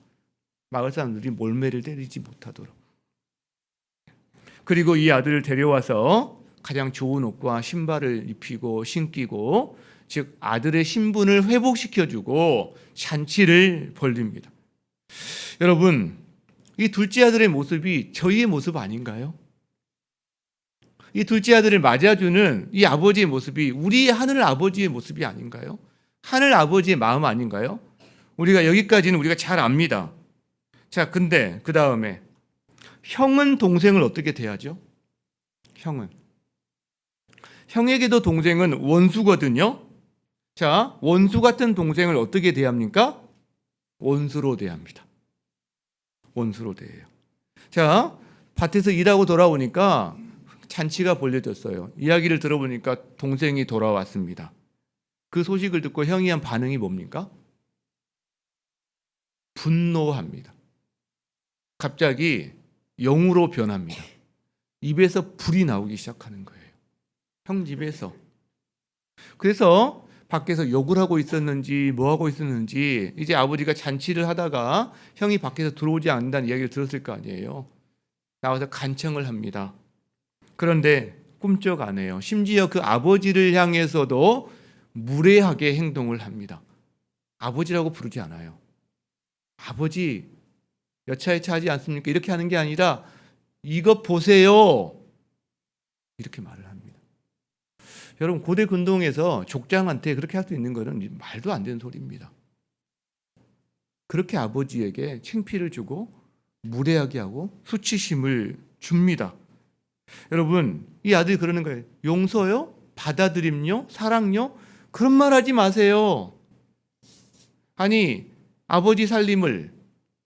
마을 사람들이 몰매를 때리지 못하도록. 그리고 이 아들을 데려와서 가장 좋은 옷과 신발을 입히고 신기고, 즉 아들의 신분을 회복시켜주고 잔치를 벌립니다. 여러분, 이 둘째 아들의 모습이 저희의 모습 아닌가요? 이 둘째 아들을 맞아주는 이 아버지의 모습이 우리 하늘 아버지의 모습이 아닌가요? 하늘 아버지의 마음 아닌가요? 우리가 여기까지는 우리가 잘 압니다. 자, 근데 그 다음에 형은 동생을 어떻게 대하죠? 형에게도 동생은 원수거든요. 자, 원수 같은 동생을 어떻게 대합니까? 원수로 대합니다. 원수로 대해요. 자, 밭에서 일하고 돌아오니까 잔치가 벌려졌어요. 이야기를 들어보니까 동생이 돌아왔습니다. 그 소식을 듣고 형이 한 반응이 뭡니까? 분노합니다. 갑자기 영으로 변합니다. 입에서 불이 나오기 시작하는 거예요. 형 집에서. 그래서 밖에서 욕을 하고 있었는지 뭐 하고 있었는지 이제 아버지가 잔치를 하다가 형이 밖에서 들어오지 않는다는 이야기를 들었을 거 아니에요. 나와서 간청을 합니다. 그런데 꿈쩍 안 해요. 심지어 그 아버지를 향해서도 무례하게 행동을 합니다. 아버지라고 부르지 않아요. 아버지 여차여차하지 않습니까? 이렇게 하는 게 아니라 이것 보세요. 이렇게 말을 합니다. 여러분, 고대 근동에서 족장한테 그렇게 할 수 있는 것은 말도 안 되는 소리입니다. 그렇게 아버지에게 창피를 주고 무례하게 하고 수치심을 줍니다. 여러분, 이 아들이 그러는 거예요. 용서요? 받아들임요? 사랑요? 그런 말 하지 마세요. 아니, 아버지 살림을,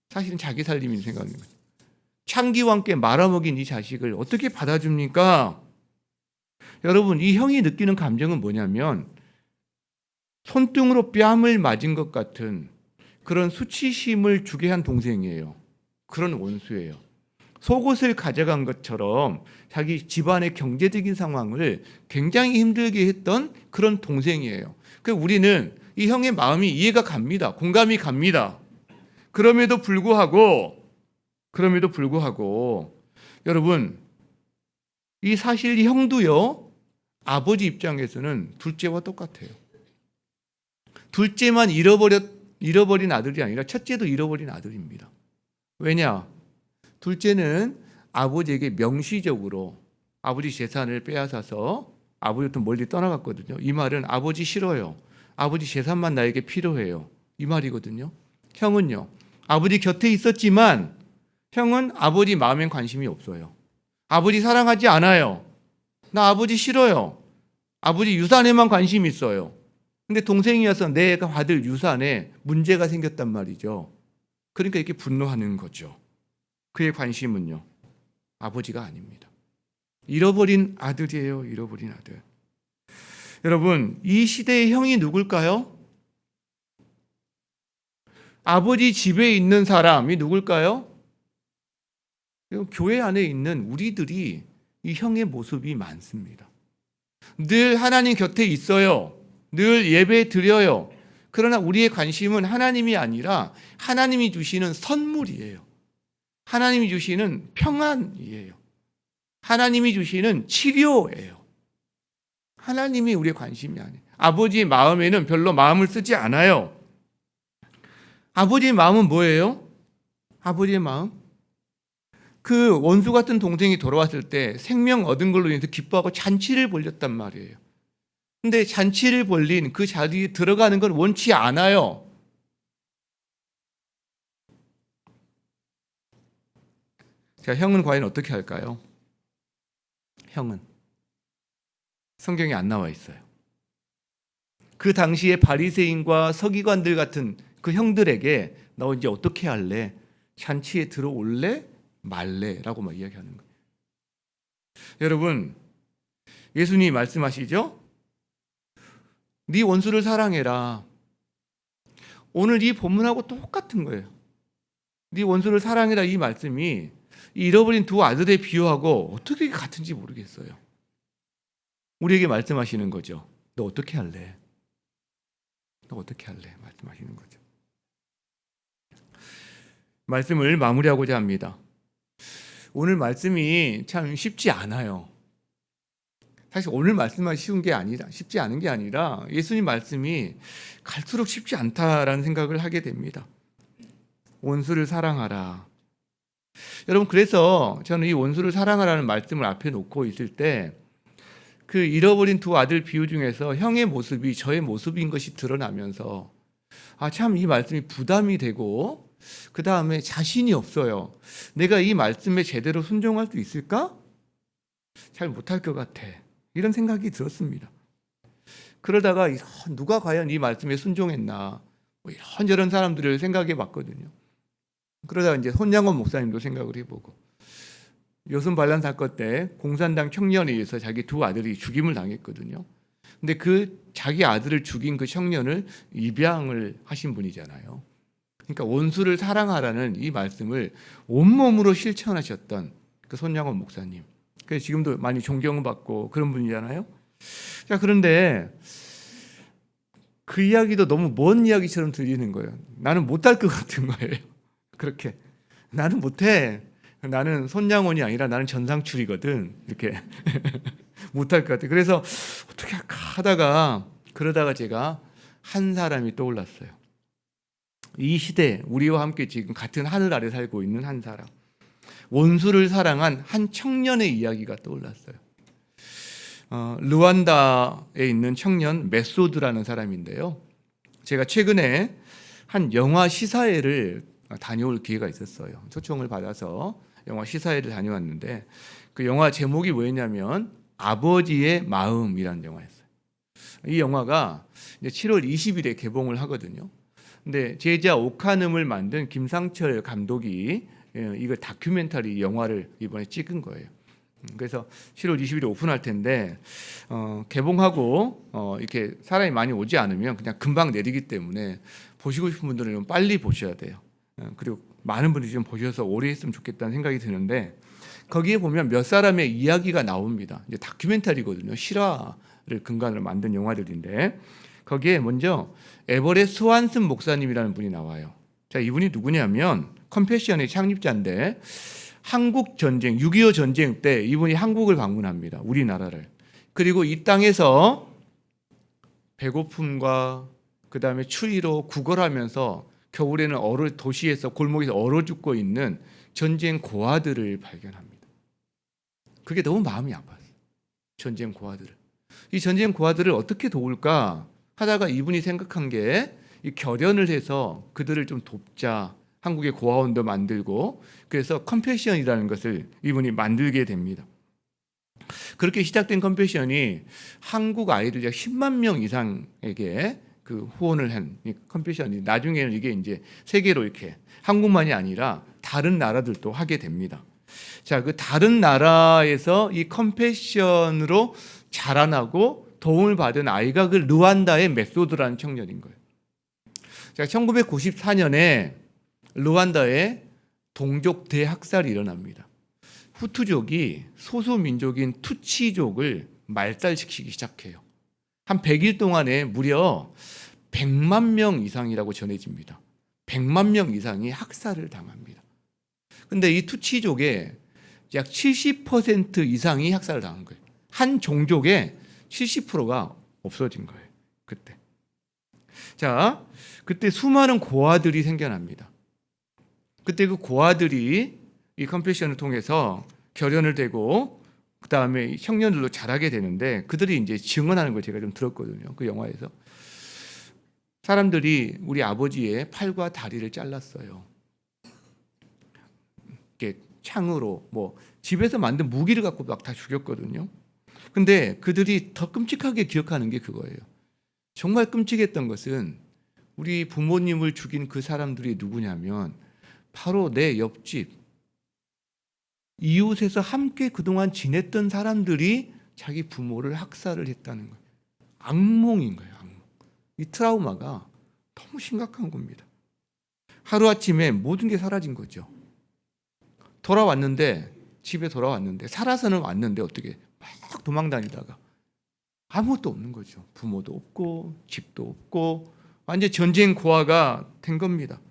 사실은 자기 살림인 생각하는 거예요. 창기와 함께 말아먹인 이 자식을 어떻게 받아줍니까? 여러분, 이 형이 느끼는 감정은 뭐냐면 손등으로 뺨을 맞은 것 같은 그런 수치심을 주게 한 동생이에요. 그런 원수예요. 속옷을 가져간 것처럼 자기 집안의 경제적인 상황을 굉장히 힘들게 했던 그런 동생이에요. 그래서 우리는 이 형의 마음이 이해가 갑니다. 공감이 갑니다. 그럼에도 불구하고 여러분, 이 사실 이 형도요, 아버지 입장에서는 둘째와 똑같아요. 둘째만 잃어버린 아들이 아니라 첫째도 잃어버린 아들입니다. 왜냐? 둘째는 아버지에게 명시적으로 아버지 재산을 빼앗아서 아버지부터 멀리 떠나갔거든요. 이 말은 아버지 싫어요. 아버지 재산만 나에게 필요해요. 이 말이거든요. 형은요, 아버지 곁에 있었지만 형은 아버지 마음엔 관심이 없어요. 아버지 사랑하지 않아요. 나 아버지 싫어요. 아버지 유산에만 관심이 있어요. 근데 동생이어서 내가 받을 유산에 문제가 생겼단 말이죠. 그러니까 이렇게 분노하는 거죠. 그의 관심은요, 아버지가 아닙니다. 잃어버린 아들이에요. 잃어버린 아들. 여러분, 이 시대의 형이 누굴까요? 아버지 집에 있는 사람이 누굴까요? 교회 안에 있는 우리들이 이 형의 모습이 많습니다. 늘 하나님 곁에 있어요. 늘 예배 드려요. 그러나 우리의 관심은 하나님이 아니라 하나님이 주시는 선물이에요. 하나님이 주시는 평안이에요. 하나님이 주시는 치료예요. 하나님이 우리의 관심이 아니에요. 아버지의 마음에는 별로 마음을 쓰지 않아요. 아버지의 마음은 뭐예요? 아버지의 마음? 그 원수 같은 동생이 돌아왔을 때 생명 얻은 걸로 인해서 기뻐하고 잔치를 벌였단 말이에요. 근데 잔치를 벌린 그 자리에 들어가는 건 원치 않아요. 자, 형은 과연 어떻게 할까요? 형은 성경에 안 나와 있어요. 그 당시에 바리새인과 서기관들 같은 그 형들에게 너 이제 어떻게 할래? 잔치에 들어올래? 말래? 라고 막 이야기하는 거예요. 여러분, 예수님이 말씀하시죠? 네 원수를 사랑해라. 오늘 이 본문하고 똑같은 거예요. 네 원수를 사랑해라 이 말씀이 잃어버린 두 아들의 비유하고 어떻게 같은지 모르겠어요. 우리에게 말씀하시는 거죠. 너 어떻게 할래? 너 어떻게 할래? 말씀하시는 거죠. 말씀을 마무리하고자 합니다. 오늘 말씀이 참 쉽지 않아요. 사실 오늘 말씀만 쉬운 게 아니라, 쉽지 않은 게 아니라 예수님 말씀이 갈수록 쉽지 않다라는 생각을 하게 됩니다. 원수를 사랑하라. 여러분, 그래서 저는 이 원수를 사랑하라는 말씀을 앞에 놓고 있을 때 그 잃어버린 두 아들 비유 중에서 형의 모습이 저의 모습인 것이 드러나면서 참 이 말씀이 부담이 되고 그 다음에 자신이 없어요. 내가 이 말씀에 제대로 순종할 수 있을까? 잘 못할 것 같아. 이런 생각이 들었습니다. 그러다가 누가 과연 이 말씀에 순종했나 이런저런 사람들을 생각해 봤거든요. 그러다가 이제 손양원 목사님도 생각을 해보고 요순 반란 사건 때 공산당 청년에 의해서 자기 두 아들이 죽임을 당했거든요. 근데 그 자기 아들을 죽인 그 청년을 입양을 하신 분이잖아요. 그러니까 원수를 사랑하라는 이 말씀을 온몸으로 실천하셨던 그 손양원 목사님. 그래서 지금도 많이 존경받고 그런 분이잖아요. 자, 그런데 그 이야기도 너무 먼 이야기처럼 들리는 거예요. 나는 못할 것 같은 거예요. 그렇게 나는 못해. 나는 손양원이 아니라 나는 전상출이거든. 이렇게 못할 것 같아. 그래서 어떻게 할까 하다가 그러다가 제가 한 사람이 떠올랐어요. 이 시대 우리와 함께 지금 같은 하늘 아래 살고 있는 한 사람, 원수를 사랑한 한 청년의 이야기가 떠올랐어요. 르완다에 있는 청년 메소드라는 사람인데요. 제가 최근에 한 영화 시사회를 다녀올 기회가 있었어요. 초청을 받아서 영화 시사회를 다녀왔는데 그 영화 제목이 뭐였냐면 아버지의 마음이라는 영화였어요. 이 영화가 이제 7월 20일에 개봉을 하거든요. 근데 제자 오카눔을 만든 김상철 감독이 이거 다큐멘터리 영화를 이번에 찍은 거예요. 그래서 7월 20일에 오픈할 텐데 개봉하고 이렇게 사람이 많이 오지 않으면 그냥 금방 내리기 때문에 보시고 싶은 분들은 좀 빨리 보셔야 돼요. 그리고 많은 분들이 좀 보셔서 오래 했으면 좋겠다는 생각이 드는데 거기에 보면 몇 사람의 이야기가 나옵니다. 이제 다큐멘터리거든요. 실화를 근간으로 만든 영화들인데 거기에 먼저 에버렛 스완슨 목사님이라는 분이 나와요. 자, 이분이 누구냐면 컴패션의 창립자인데 한국 전쟁, 6.25 전쟁 때 이분이 한국을 방문합니다. 우리나라를. 그리고 이 땅에서 배고픔과 그 다음에 추위로 구걸하면서 겨울에는 도시에서 골목에서 얼어 죽고 있는 전쟁 고아들을 발견합니다. 그게 너무 마음이 아팠어요. 전쟁 고아들을. 이 전쟁 고아들을 어떻게 도울까 하다가 이분이 생각한 게 이 결연을 해서 그들을 좀 돕자. 한국의 고아원도 만들고 그래서 컴패션이라는 것을 이분이 만들게 됩니다. 그렇게 시작된 컴패션이 한국 아이들 약 10만 명 이상에게 그 후원을 한 이 컴패션이 나중에는 이게 이제 세계로 이렇게 한국만이 아니라 다른 나라들도 하게 됩니다. 자, 그 다른 나라에서 이 컴패션으로 자라나고 도움을 받은 아이가 그 르완다의 메소드라는 청년인 거예요. 자, 1994년에 르완다에 동족 대학살이 일어납니다. 후투족이 소수민족인 투치족을 말살시키기 시작해요. 한 100일 동안에 무려 100만 명 이상이라고 전해집니다. 100만 명 이상이 학살을 당합니다. 근데 이 투치족의 약 70% 이상이 학살을 당한 거예요. 한 종족의 70%가 없어진 거예요. 그때. 자, 그때 수많은 고아들이 생겨납니다. 그때 그 고아들이 이 컴패션을 통해서 결연을 되고 그 다음에 청년들로 자라게 되는데 그들이 이제 증언하는 걸 제가 좀 들었거든요. 그 영화에서 사람들이 우리 아버지의 팔과 다리를 잘랐어요. 이렇게 창으로 뭐 집에서 만든 무기를 갖고 막 다 죽였거든요. 근데 그들이 더 끔찍하게 기억하는 게 그거예요. 정말 끔찍했던 것은 우리 부모님을 죽인 그 사람들이 누구냐면 바로 내 옆집 이웃에서 함께 그동안 지냈던 사람들이 자기 부모를 학살을 했다는 거예요. 악몽인 거예요. 악몽. 이 트라우마가 너무 심각한 겁니다. 하루아침에 모든 게 사라진 거죠. 돌아왔는데 집에 돌아왔는데 살아서는 왔는데 어떻게 막 도망다니다가 아무것도 없는 거죠. 부모도 없고 집도 없고 완전 전쟁 고아가 된 겁니다.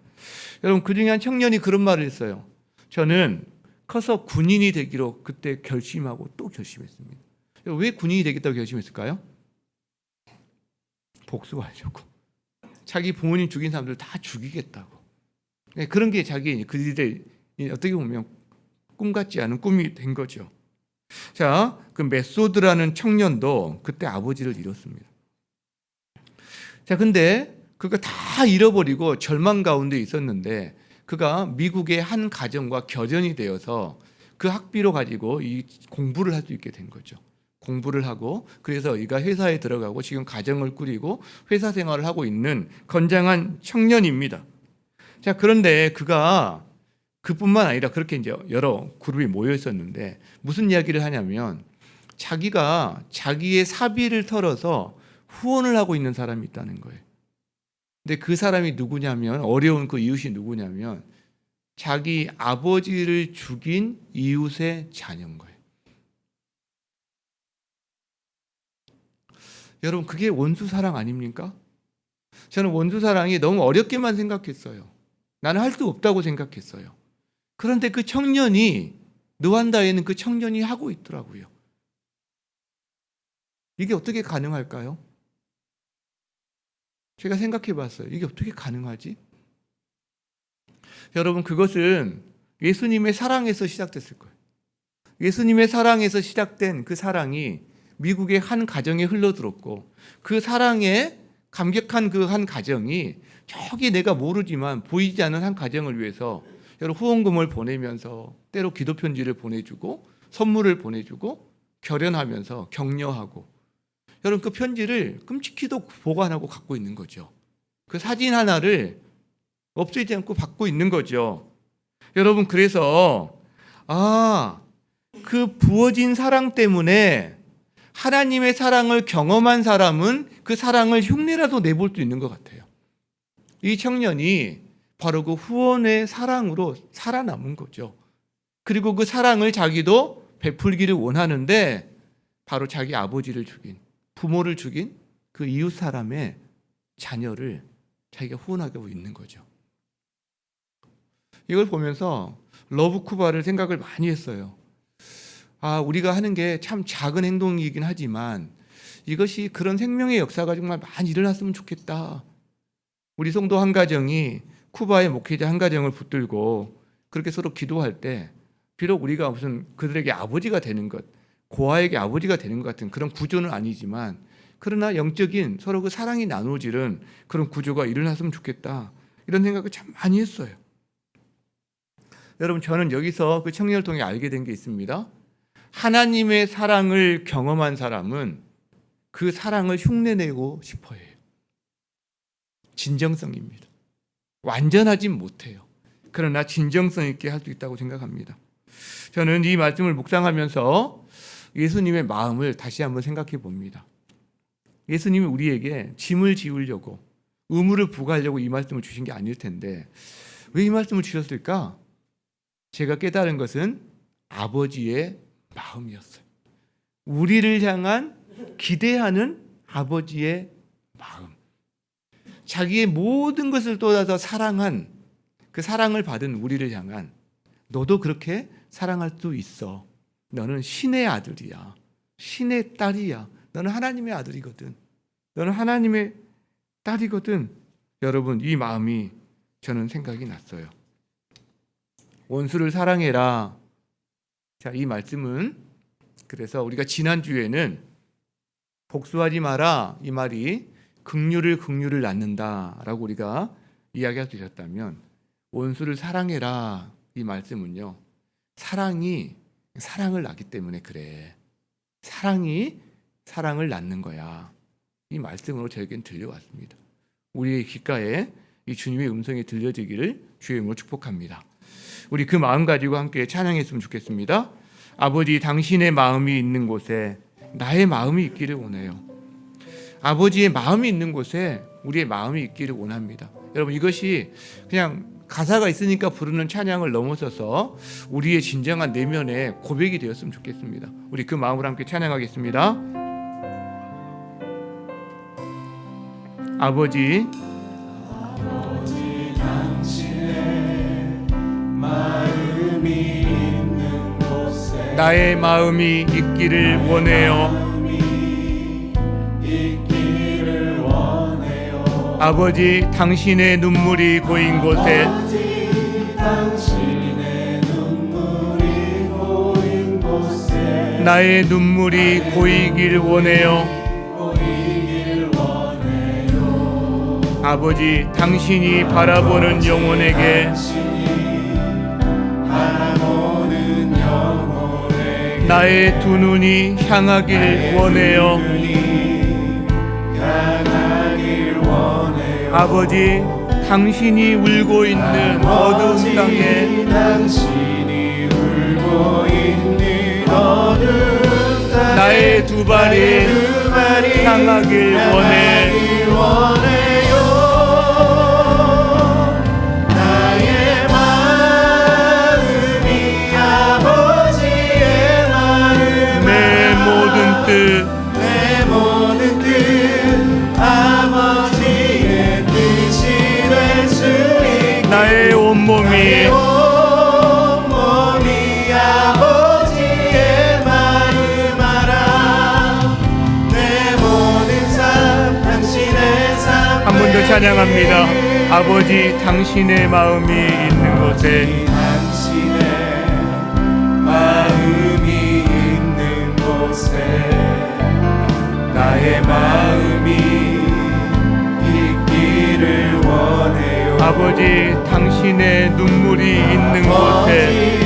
여러분 그중에 한 청년이 그런 말을 했어요. 저는 커서 군인이 되기로 그때 결심하고 또 결심했습니다. 왜 군인이 되겠다고 결심했을까요? 복수하려고. 자기 부모님 죽인 사람들 다 죽이겠다고. 그런 게 자기 그들의 어떻게 보면 꿈 같지 않은 꿈이 된 거죠. 자, 그 메소드라는 청년도 그때 아버지를 잃었습니다. 자, 근데 그거 다 잃어버리고 절망 가운데 있었는데 그가 미국의 한 가정과 결연이 되어서 그 학비로 가지고 이 공부를 할 수 있게 된 거죠. 공부를 하고 그래서 이가 회사에 들어가고 지금 가정을 꾸리고 회사 생활을 하고 있는 건장한 청년입니다. 자, 그런데 그가 그뿐만 아니라 그렇게 이제 여러 그룹이 모여 있었는데 무슨 이야기를 하냐면 자기가 자기의 사비를 털어서 후원을 하고 있는 사람이 있다는 거예요. 근데 그 사람이 누구냐면 어려운 그 이웃이 누구냐면 자기 아버지를 죽인 이웃의 자녀인 거예요. 여러분 그게 원수 사랑 아닙니까? 저는 원수 사랑이 너무 어렵게만 생각했어요. 나는 할 수 없다고 생각했어요. 그런데 그 청년이 르완다에는 그 청년이 하고 있더라고요. 이게 어떻게 가능할까요? 제가 생각해 봤어요. 이게 어떻게 가능하지? 여러분 그것은 예수님의 사랑에서 시작됐을 거예요. 예수님의 사랑에서 시작된 그 사랑이 미국의 한 가정에 흘러들었고 그 사랑에 감격한 그 한 가정이 저기 내가 모르지만 보이지 않는 한 가정을 위해서 여러분 후원금을 보내면서 때로 기도 편지를 보내주고 선물을 보내주고 결연하면서 격려하고 여러분 그 편지를 끔찍히도 보관하고 갖고 있는 거죠. 그 사진 하나를 없애지 않고 받고 있는 거죠. 여러분 그래서 그 부어진 사랑 때문에 하나님의 사랑을 경험한 사람은 그 사랑을 흉내라도 내볼 수 있는 것 같아요. 이 청년이 바로 그 후원의 사랑으로 살아남은 거죠. 그리고 그 사랑을 자기도 베풀기를 원하는데 바로 자기 아버지를 죽인, 부모를 죽인 그 이웃 사람의 자녀를 자기가 후원하고 있는 거죠. 이걸 보면서 러브쿠바를 생각을 많이 했어요. 우리가 하는 게 참 작은 행동이긴 하지만 이것이 그런 생명의 역사가 정말 많이 일어났으면 좋겠다. 우리 성도 한 가정이 쿠바의 목회자 한 가정을 붙들고 그렇게 서로 기도할 때 비록 우리가 무슨 그들에게 아버지가 되는 것, 고아에게 아버지가 되는 것 같은 그런 구조는 아니지만 그러나 영적인 서로 그 사랑이 나누어지는 그런 구조가 일어났으면 좋겠다. 이런 생각을 참 많이 했어요. 여러분 저는 여기서 그 청년을 통해 알게 된 게 있습니다. 하나님의 사랑을 경험한 사람은 그 사랑을 흉내내고 싶어 해요. 진정성입니다. 완전하진 못해요. 그러나 진정성 있게 할 수 있다고 생각합니다. 저는 이 말씀을 묵상하면서 예수님의 마음을 다시 한번 생각해 봅니다. 예수님이 우리에게 짐을 지우려고 의무를 부과하려고 이 말씀을 주신 게 아닐 텐데 왜 이 말씀을 주셨을까? 제가 깨달은 것은 아버지의 마음이었어요. 우리를 향한 기대하는 아버지의 마음. 자기의 모든 것을 쏟아서 사랑한 그 사랑을 받은 우리를 향한 너도 그렇게 사랑할 수 있어. 너는 신의 아들이야. 신의 딸이야. 너는 하나님의 아들이거든. 너는 하나님의 딸이거든. 여러분 이 마음이 저는 생각이 났어요. 원수를 사랑해라. 자, 이 말씀은 그래서 우리가 지난주에는 복수하지 마라 이 말이 긍휼을 낳는다라고 우리가 이야기할 수 있었다면 원수를 사랑해라 이 말씀은요. 사랑이 사랑을 낳기 때문에 그래. 사랑이 사랑을 낳는 거야. 이 말씀으로 저에겐 들려왔습니다. 우리의 귓가에 이 주님의 음성이 들려지기를 주의 이름으로 축복합니다. 우리 그 마음 가지고 함께 찬양했으면 좋겠습니다. 아버지 당신의 마음이 있는 곳에 나의 마음이 있기를 원해요. 아버지의 마음이 있는 곳에 우리의 마음이 있기를 원합니다. 여러분 이것이 그냥 가사가 있으니까 부르는 찬양을 넘어서서 우리의 진정한 내면의 고백이 되었으면 좋겠습니다. 우리 그 마음으로 함께 찬양하겠습니다. 아버지 당신의 마음이 있는 곳에 나의 마음이 있기를 원해요. 아버지 당신의 눈물이 고인 곳에 나의 눈물이 고이길 원해요. 아버지 당신이 바라보는 영혼에게 나의 두 눈이 향하길 원해요. 아버지 당신이 울고 있는 어두운 땅에 나의 두 발이 향하길 원해. 나의 마음이 아버지의 마음 내 모든 뜻 아버지의 뜻이 될 수 있게 나의 온몸이 아버지의 마음 알아. 내 모든 삶 당신의 삶 한 번 더 찬양합니다. 아버지 당신의 마음이 있는 곳에 당신의 마음이 있는 곳에 나의 마음이 있기를 원해. 아버지 당신의 눈물이 있는 곳에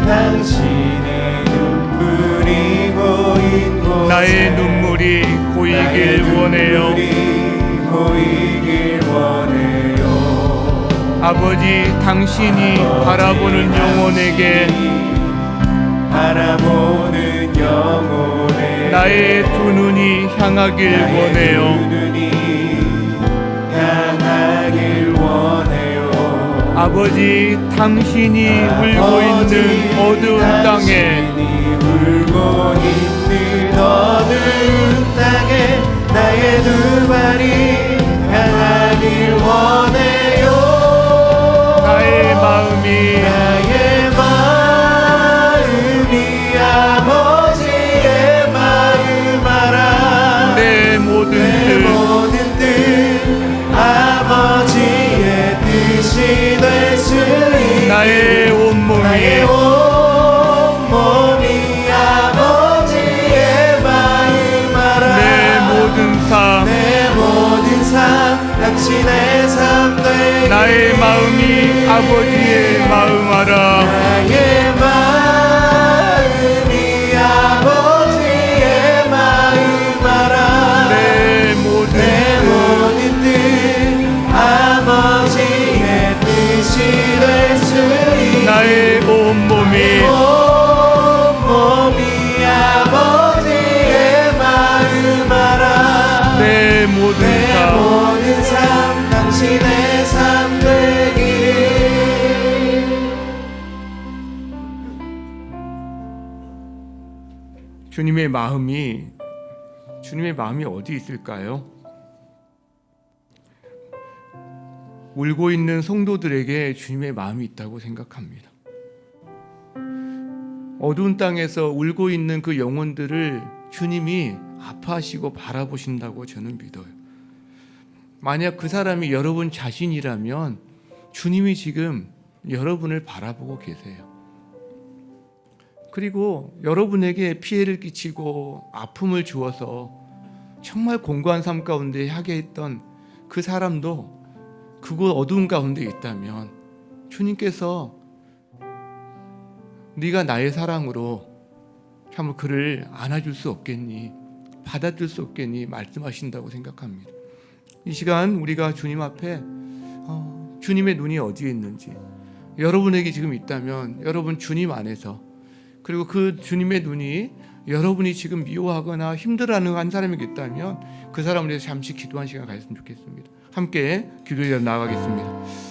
당신의 눈물이 고인 곳에 나의 눈물이 고이길 원해요. 고이길 원해요. 아버지 당신이 바라보는 영혼에게 바라보는 영혼에 나의 두 눈이 향하길 원해요. 눈이 향하길 원해요. 아버지 당신이 울고 있는 어두운 땅에 울고 있는 어두운 땅에 나의 두 발이 향하길 원해요. 나의 마음이 아버지의 마음 알아. 내 모든 뜻 아버지의 뜻이 될 수 있게 나의 온몸이 아버지의 마음 알아. 내 모든 삶 당신의 삶 되게 나의 마음이 아버지의 마음 알아. 나의 마음이 아버지의 마음 알아. 내 모든 뜻 아버지의 뜻이 될 수 있게 나의 온몸이 아버지의 마음 알아. 내 모든 삶 당신의 삶 되길. 주님의 마음이 어디 있을까요? 울고 있는 성도들에게 주님의 마음이 있다고 생각합니다. 어두운 땅에서 울고 있는 그 영혼들을 주님이 아파하시고 바라보신다고 저는 믿어요. 만약 그 사람이 여러분 자신이라면 주님이 지금 여러분을 바라보고 계세요. 그리고 여러분에게 피해를 끼치고 아픔을 주어서 정말 공고한 삶 가운데 하게 했던 그 사람도 그곳 어두운 가운데 있다면 주님께서 네가 나의 사랑으로 참 그를 안아줄 수 없겠니? 받아줄 수 없겠니? 말씀하신다고 생각합니다. 이 시간 우리가 주님 앞에 주님의 눈이 어디에 있는지 여러분에게 지금 있다면 여러분 주님 안에서, 그리고 그 주님의 눈이 여러분이 지금 미워하거나 힘들어하는 한 사람이 있다면 그 사람을 위해서 잠시 기도한 시간 가졌으면 좋겠습니다. 함께 기도에 나아가겠습니다.